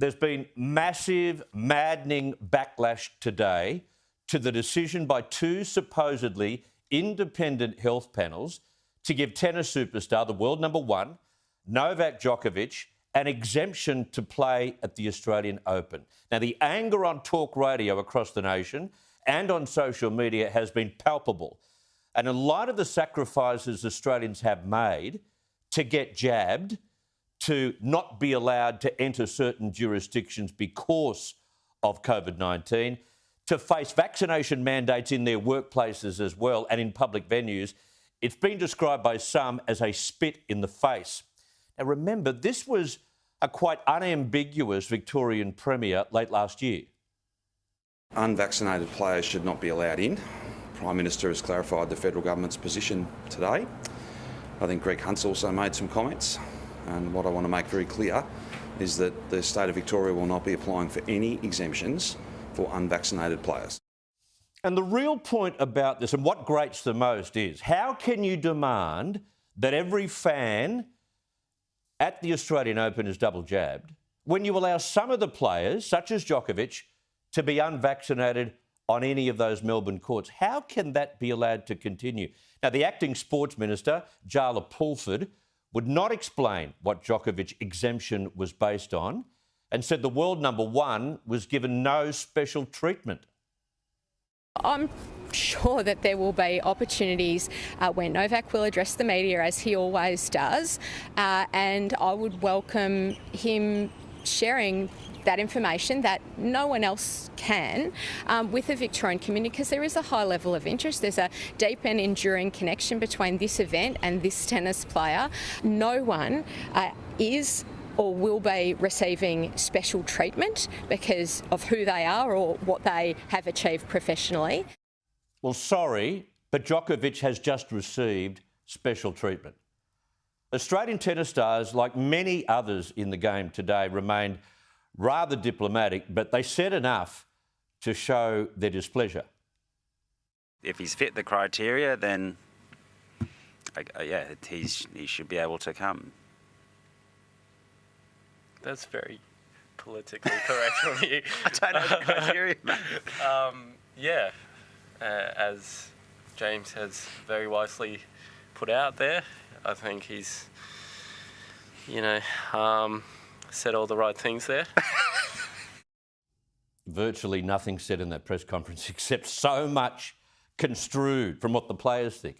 There's been massive, maddening backlash today to the decision by two supposedly independent health panels to give tennis superstar, the world number one, Novak Djokovic, an exemption to play at the Australian Open. Now, the anger on talk radio across the nation and on social media has been palpable. And in light of the sacrifices Australians have made to get jabbed, to not be allowed to enter certain jurisdictions because of COVID-19, to face vaccination mandates in their workplaces as well and in public venues, it's been described by some as a spit in the face. Now, remember, this was a quite unambiguous Victorian Premier late last year. Unvaccinated players should not be allowed in. The Prime Minister has clarified the federal government's position today. I think Greg Hunt's also made some comments. And what I want to make very clear is that the state of Victoria will not be applying for any exemptions for unvaccinated players. And the real point about this, and what grates the most, is how can you demand that every fan at the Australian Open is double jabbed when you allow some of the players, such as Djokovic, to be unvaccinated on any of those Melbourne courts? How can that be allowed to continue? Now, the acting sports minister, Jala Pulford, would not explain what Djokovic exemption was based on and said the world number one was given no special treatment. I'm sure that there will be opportunities where Novak will address the media, as he always does, and I would welcome him sharing that information that no one else can with the Victorian community, because there is a high level of interest. There's a deep and enduring connection between this event and this tennis player. No one is or will be receiving special treatment because of who they are or what they have achieved professionally. Well, sorry, but Djokovic has just received special treatment. Australian tennis stars, like many others in the game today, remained rather diplomatic, but they said enough to show their displeasure. If he's fit the criteria, then yeah, he should be able to come. That's very politically correct from you. I don't know the criteria, mate. As James has very wisely put out there, I think he's, said all the right things there. Virtually nothing said in that press conference except so much construed from what the players think.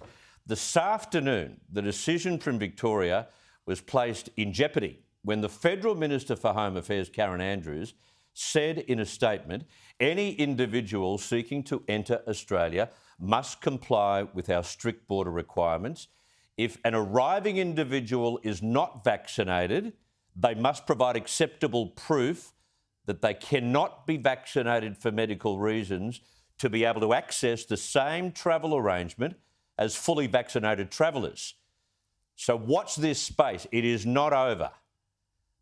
This afternoon, the decision from Victoria was placed in jeopardy when the Federal Minister for Home Affairs, Karen Andrews, said in a statement, any individual seeking to enter Australia must comply with our strict border requirements. If an arriving individual is not vaccinated, they must provide acceptable proof that they cannot be vaccinated for medical reasons to be able to access the same travel arrangement as fully vaccinated travellers. So watch this space. It is not over.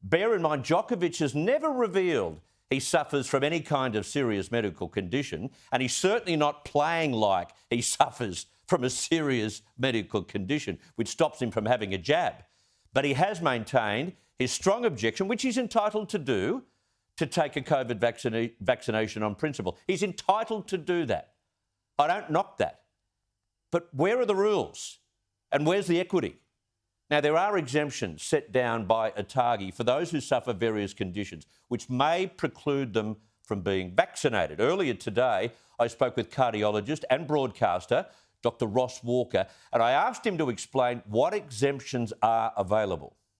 Bear in mind, Djokovic has never revealed he suffers from any kind of serious medical condition, and he's certainly not playing like he suffers from a serious medical condition, which stops him from having a jab. But he has maintained his strong objection, which he's entitled to do, to take a COVID vaccination on principle. He's entitled to do that. I don't knock that. But where are the rules? And where's the equity? Now, there are exemptions set down by ATAGI for those who suffer various conditions, which may preclude them from being vaccinated. Earlier today, I spoke with cardiologist and broadcaster Dr. Ross Walker, and I asked him to explain what exemptions are available.